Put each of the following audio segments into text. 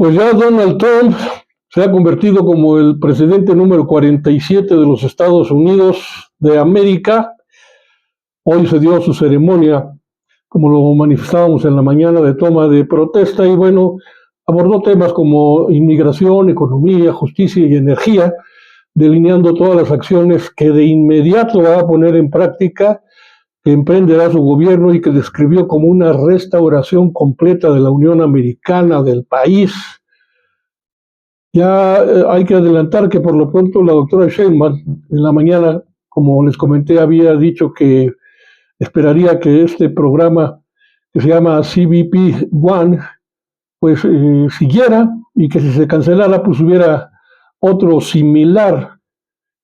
Pues ya Donald Trump se ha convertido como el presidente número 47 de los Estados Unidos de América. Hoy se dio su ceremonia, como lo manifestábamos en la mañana, de toma de protesta y bueno, abordó temas como inmigración, economía, justicia y energía, delineando todas las acciones que de inmediato va a poner en práctica, que emprenderá su gobierno y que describió como una restauración completa de la Unión Americana, del país. Ya hay que adelantar que por lo pronto la doctora Sheinbaum en la mañana, como les comenté, había dicho que esperaría que este programa que se llama CBP One pues siguiera y que si se cancelara pues hubiera otro similar.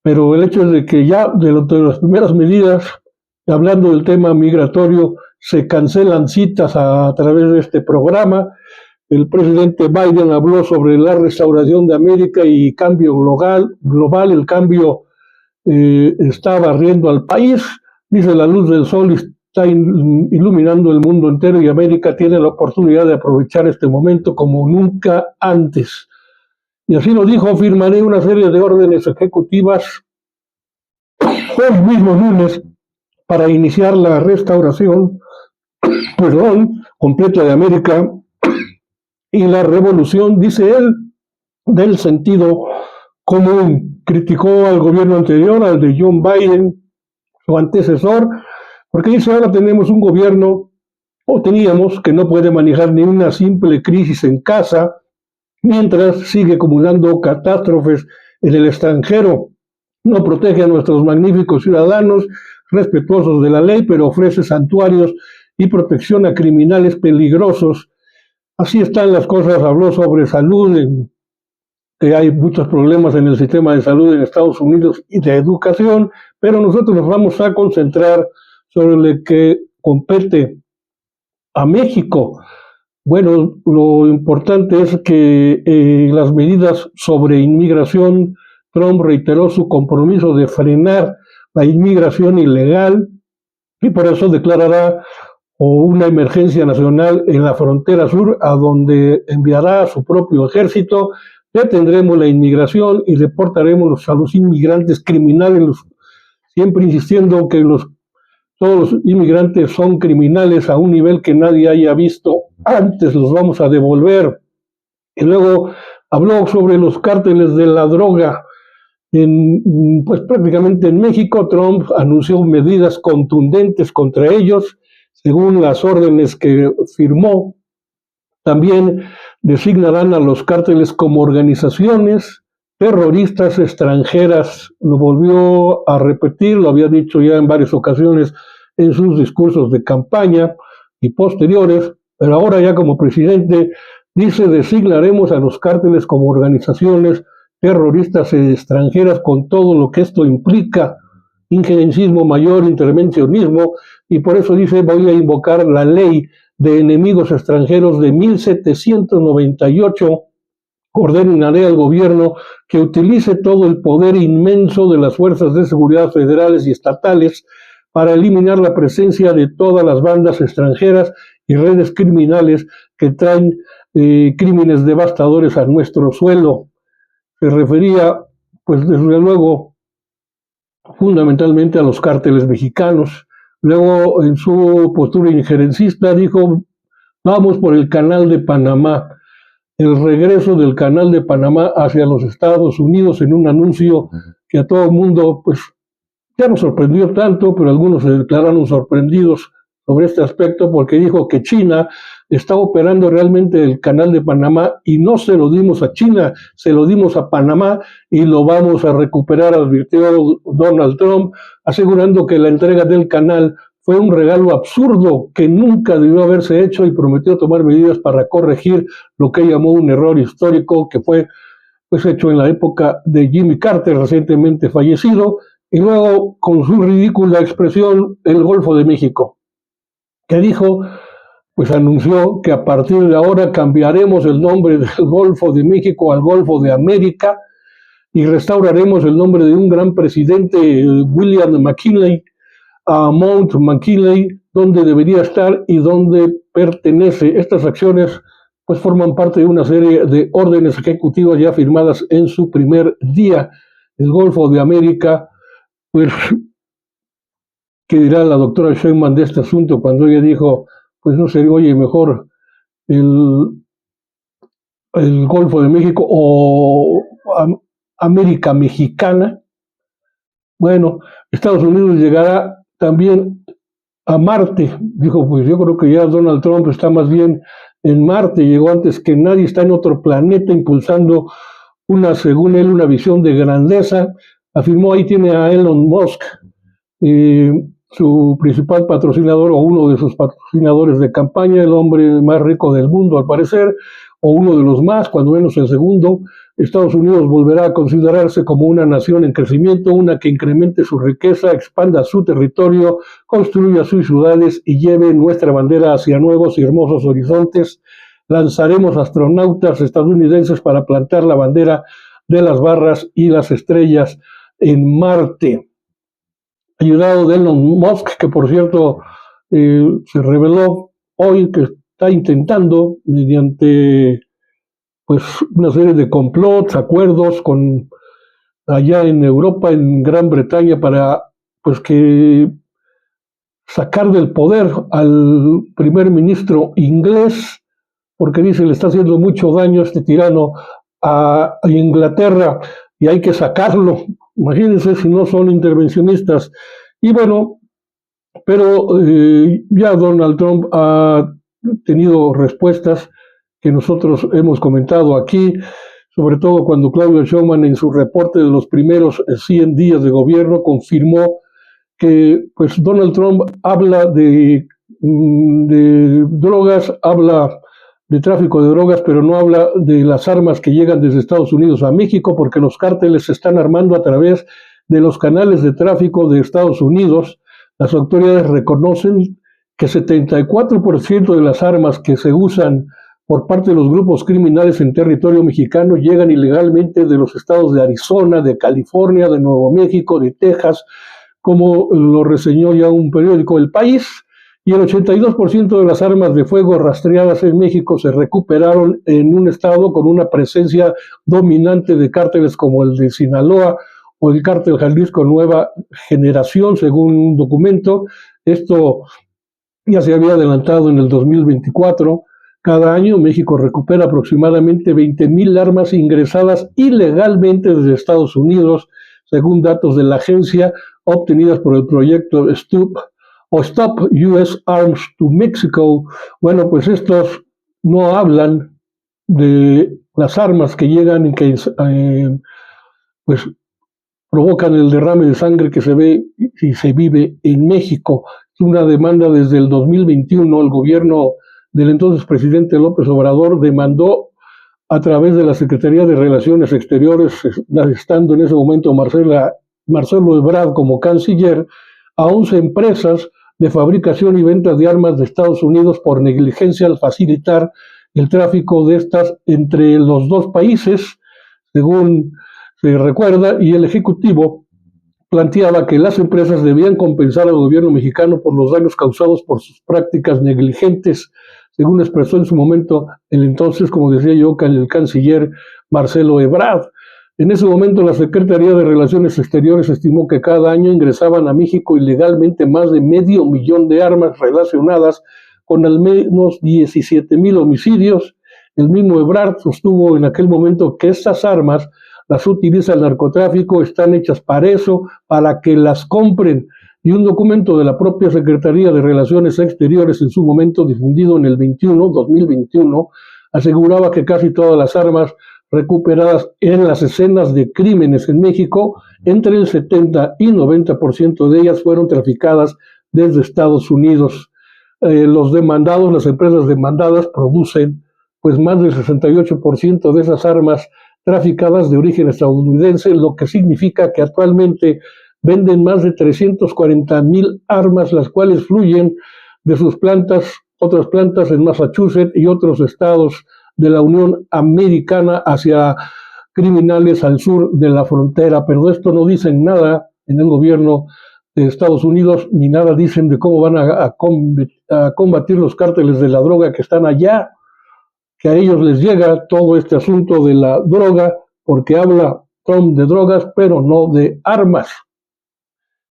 Pero el hecho es de que ya de las primeras medidas, hablando del tema migratorio, se cancelan citas a través de este programa. El presidente Biden habló sobre la restauración de América y cambio global. El cambio está barriendo al país. Dice, la luz del sol está iluminando el mundo entero y América tiene la oportunidad de aprovechar este momento como nunca antes. Y así lo dijo: firmaré una serie de órdenes ejecutivas hoy mismo lunes para iniciar la restauración, completa de América y la revolución, dice él, del sentido común. Criticó al gobierno anterior, al de John Biden, su antecesor, porque dice: ahora tenemos un gobierno, o teníamos, que no puede manejar ni una simple crisis en casa, mientras sigue acumulando catástrofes en el extranjero. No protege a nuestros magníficos ciudadanos, respetuosos de la ley, pero ofrece santuarios y protección a criminales peligrosos. Así están las cosas. Habló sobre salud, que hay muchos problemas en el sistema de salud en Estados Unidos y de educación, pero nosotros nos vamos a concentrar sobre lo que compete a México. Bueno, lo importante es que las medidas sobre inmigración, Trump reiteró su compromiso de frenar la inmigración ilegal y por eso declarará una emergencia nacional en la frontera sur, a donde enviará a su propio ejército. Detendremos la inmigración y deportaremos a los inmigrantes criminales, siempre insistiendo que todos los inmigrantes son criminales a un nivel que nadie haya visto antes, los vamos a devolver. Y luego habló sobre los cárteles de la droga. Pues prácticamente en México, Trump anunció medidas contundentes contra ellos, según las órdenes que firmó. También designarán a los cárteles como organizaciones terroristas extranjeras. Lo volvió a repetir, lo había dicho ya en varias ocasiones en sus discursos de campaña y posteriores, pero ahora ya como presidente dice: designaremos a los cárteles como organizaciones terroristas extranjeras, con todo lo que esto implica: injerencismo mayor, intervencionismo, y por eso dice: voy a invocar la ley de enemigos extranjeros de 1798, ordenaré al gobierno que utilice todo el poder inmenso de las fuerzas de seguridad federales y estatales para eliminar la presencia de todas las bandas extranjeras y redes criminales que traen crímenes devastadores a nuestro suelo. Se refería, pues desde luego, fundamentalmente a los cárteles mexicanos. Luego, en su postura injerencista, dijo: vamos por el Canal de Panamá. El regreso del Canal de Panamá hacia los Estados Unidos, en un anuncio que a todo el mundo pues ya no sorprendió tanto, pero algunos se declararon sorprendidos sobre este aspecto, porque dijo que China está operando realmente el Canal de Panamá y no se lo dimos a China, se lo dimos a Panamá y lo vamos a recuperar, advirtió Donald Trump, asegurando que la entrega del canal fue un regalo absurdo que nunca debió haberse hecho, y prometió tomar medidas para corregir lo que llamó un error histórico que fue pues hecho en la época de Jimmy Carter, recientemente fallecido. Y luego, con su ridícula expresión, el Golfo de México, que dijo, pues anunció que a partir de ahora cambiaremos el nombre del Golfo de México al Golfo de América y restauraremos el nombre de un gran presidente, William McKinley, a Mount McKinley, donde debería estar y donde pertenece. Estas acciones pues forman parte de una serie de órdenes ejecutivas ya firmadas en su primer día. El Golfo de América, pues, ¿qué dirá la doctora Sheinbaum de este asunto cuando ella dijo, pues no sé, oye, mejor el, el Golfo de México o América Mexicana? Bueno, Estados Unidos llegará también a Marte. Dijo, pues yo creo que ya Donald Trump está más bien en Marte, llegó antes que nadie, está en otro planeta impulsando según él, una visión de grandeza. Afirmó, ahí tiene a Elon Musk, su principal patrocinador o uno de sus patrocinadores de campaña, el hombre más rico del mundo al parecer, o uno de los más, cuando menos el segundo. Estados Unidos volverá a considerarse como una nación en crecimiento, una que incremente su riqueza, expanda su territorio, construya sus ciudades y lleve nuestra bandera hacia nuevos y hermosos horizontes. Lanzaremos astronautas estadounidenses para plantar la bandera de las barras y las estrellas en Marte. Ayudado de Elon Musk, que por cierto se reveló hoy que está intentando, mediante pues una serie de complots, acuerdos con allá en Europa, en Gran Bretaña, para pues que sacar del poder al primer ministro inglés, porque dice le está haciendo mucho daño este tirano a Inglaterra y hay que sacarlo. Imagínense si no son intervencionistas. Y bueno, pero ya Donald Trump ha tenido respuestas que nosotros hemos comentado aquí, sobre todo cuando Claudio Sheinbaum en su reporte de los primeros 100 días de gobierno confirmó que pues Donald Trump habla de drogas, habla de tráfico de drogas, pero no habla de las armas que llegan desde Estados Unidos a México, porque los cárteles se están armando a través de los canales de tráfico de Estados Unidos. Las autoridades reconocen que 74% de las armas que se usan por parte de los grupos criminales en territorio mexicano llegan ilegalmente de los estados de Arizona, de California, de Nuevo México, de Texas, como lo reseñó ya un periódico El País, y el 82% de las armas de fuego rastreadas en México se recuperaron en un estado con una presencia dominante de cárteles como el de Sinaloa o el cártel Jalisco Nueva Generación, según un documento. Esto ya se había adelantado en el 2024. Cada año México recupera aproximadamente 20,000 armas ingresadas ilegalmente desde Estados Unidos, según datos de la agencia obtenidas por el proyecto Stop US Arms to Mexico. Bueno, pues estos no hablan de las armas que llegan y que pues provocan el derrame de sangre que se ve y se vive en México. Una demanda desde el 2021, el gobierno del entonces presidente López Obrador demandó a través de la Secretaría de Relaciones Exteriores, estando en ese momento Marcelo Ebrard como canciller, a 11 empresas de fabricación y venta de armas de Estados Unidos por negligencia al facilitar el tráfico de estas entre los dos países, según se recuerda, y el Ejecutivo planteaba que las empresas debían compensar al gobierno mexicano por los daños causados por sus prácticas negligentes, según expresó en su momento el entonces, como decía yo, el canciller Marcelo Ebrard. En ese momento la Secretaría de Relaciones Exteriores estimó que cada año ingresaban a México ilegalmente más de 500,000 de armas relacionadas con al menos 17,000 homicidios. El mismo Ebrard sostuvo en aquel momento que estas armas las utiliza el narcotráfico, están hechas para eso, para que las compren. Y un documento de la propia Secretaría de Relaciones Exteriores, en su momento difundido en el 2021, aseguraba que casi todas las armas recuperadas en las escenas de crímenes en México, entre el 70 y 90% de ellas fueron traficadas desde Estados Unidos. Los demandados, las empresas demandadas producen pues más del 68% de esas armas traficadas de origen estadounidense, lo que significa que actualmente venden más de 340,000 armas, las cuales fluyen de sus plantas, otras plantas en Massachusetts y otros estados de la Unión Americana hacia criminales al sur de la frontera. Pero de esto no dicen nada en el gobierno de Estados Unidos, ni nada dicen de cómo van a combatir los cárteles de la droga que están allá. que a ellos les llega todo este asunto de la droga, porque habla Trump de drogas, pero no de armas.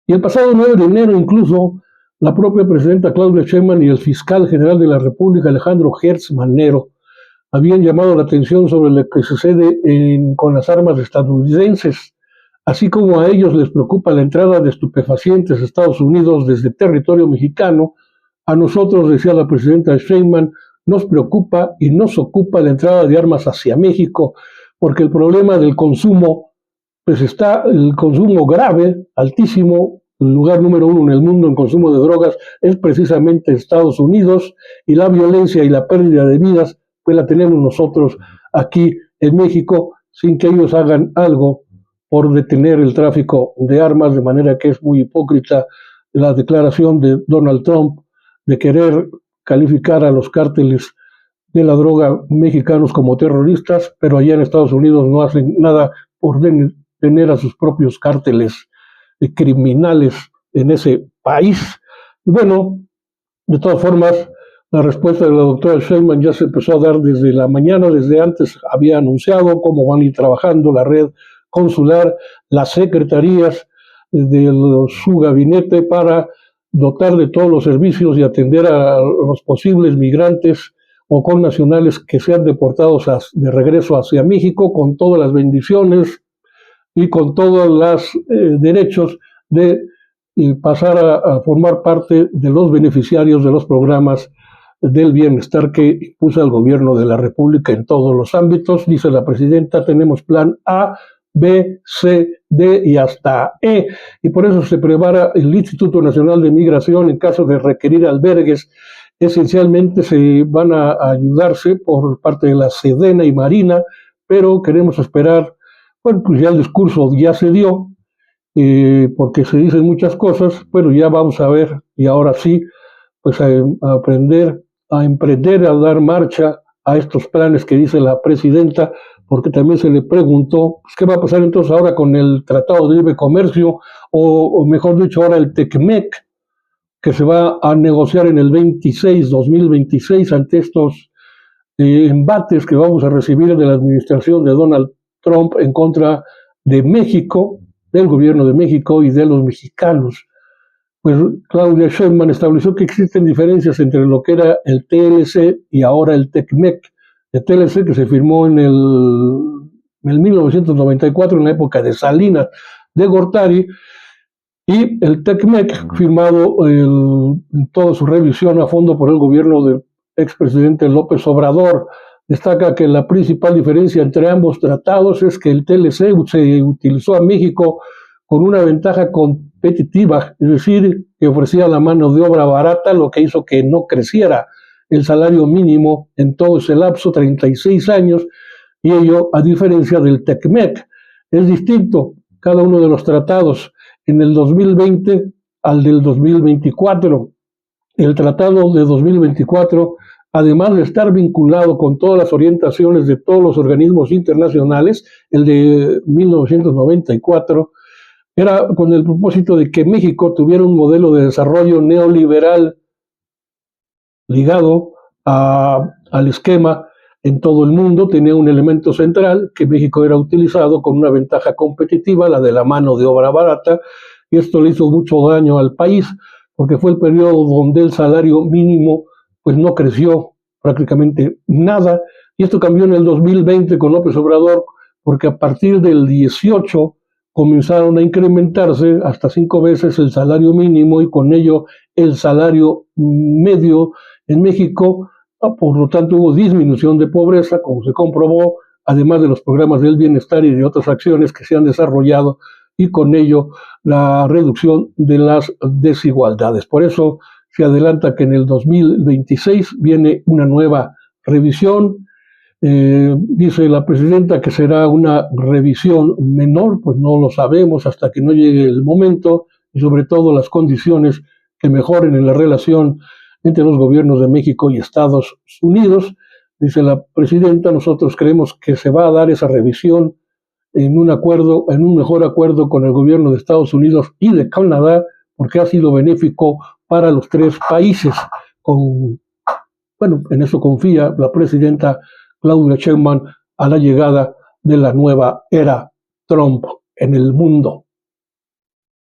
Y el pasado 9 de enero incluso, la propia presidenta Claudia Sheinbaum y el fiscal general de la República, Alejandro Gertz Manero, habían llamado la atención sobre lo que sucede con las armas estadounidenses, así como a ellos les preocupa la entrada de estupefacientes a Estados Unidos desde territorio mexicano. A nosotros, decía la presidenta Sheinbaum, nos preocupa y nos ocupa la entrada de armas hacia México, porque el problema del consumo, pues está el consumo grave, altísimo, el lugar número 1 en el mundo en consumo de drogas es precisamente Estados Unidos, y la violencia y la pérdida de vidas, pues la tenemos nosotros aquí en México, sin que ellos hagan algo por detener el tráfico de armas, de manera que es muy hipócrita la declaración de Donald Trump de querer calificar a los cárteles de la droga mexicanos como terroristas, pero allá en Estados Unidos no hacen nada por tener a sus propios cárteles criminales en ese país. Bueno, de todas formas, la respuesta de la doctora Sheinbaum ya se empezó a dar desde la mañana, desde antes había anunciado cómo van a ir trabajando la red consular, las secretarías de su gabinete para dotar de todos los servicios y atender a los posibles migrantes o connacionales que sean deportados de regreso hacia México, con todas las bendiciones y con todos los derechos de pasar a formar parte de los beneficiarios de los programas del bienestar que impulsa el gobierno de la República en todos los ámbitos. Dice la presidenta, tenemos plan A, B, C, D y hasta E, y por eso se prepara el Instituto Nacional de Migración en caso de requerir albergues. Esencialmente se van a ayudarse por parte de la Sedena y Marina, pero queremos esperar. Bueno, pues ya el discurso ya se dio, porque se dicen muchas cosas, pero ya vamos a ver, y ahora sí, pues a aprender, a emprender, a dar marcha a estos planes que dice la presidenta, porque también se le preguntó, pues, ¿qué va a pasar entonces ahora con el Tratado de Libre Comercio, o mejor dicho, ahora el TECMEC, que se va a negociar en el 2026 ante estos embates que vamos a recibir de la administración de Donald Trump en contra de México, del gobierno de México y de los mexicanos? Pues Claudia Sheinbaum estableció que existen diferencias entre lo que era el TLC y ahora el TECMEC. El TLC que se firmó en el 1994, en la época de Salinas de Gortari, y el TECMEC firmado en toda su revisión a fondo por el gobierno del expresidente López Obrador. Destaca que la principal diferencia entre ambos tratados es que el TLC se utilizó a México con una ventaja competitiva, es decir, que ofrecía la mano de obra barata, lo que hizo que no creciera el salario mínimo en todo ese lapso, 36 años, y ello a diferencia del TECMEC. Es distinto cada uno de los tratados en el 2020 al del 2024. El tratado de 2024, además de estar vinculado con todas las orientaciones de todos los organismos internacionales, el de 1994, era con el propósito de que México tuviera un modelo de desarrollo neoliberal ligado al esquema en todo el mundo. Tenía un elemento central, que México era utilizado con una ventaja competitiva, la de la mano de obra barata, y esto le hizo mucho daño al país, porque fue el periodo donde el salario mínimo pues no creció prácticamente nada, y esto cambió en el 2020 con López Obrador, porque a partir del 18 comenzaron a incrementarse hasta 5 veces el salario mínimo y con ello el salario medio en México. Por lo tanto, hubo disminución de pobreza, como se comprobó, además de los programas del bienestar y de otras acciones que se han desarrollado, y con ello la reducción de las desigualdades. Por eso se adelanta que en el 2026 viene una nueva revisión. Dice la presidenta que será una revisión menor, pues no lo sabemos hasta que no llegue el momento, y sobre todo las condiciones que mejoren en la relación entre los gobiernos de México y Estados Unidos. Dice la presidenta, nosotros creemos que se va a dar esa revisión en un acuerdo, en un mejor acuerdo con el gobierno de Estados Unidos y de Canadá, porque ha sido benéfico para los tres países, con Bueno, en eso confía la presidenta Claudia Sheinbaum a la llegada de la nueva era Trump en el mundo.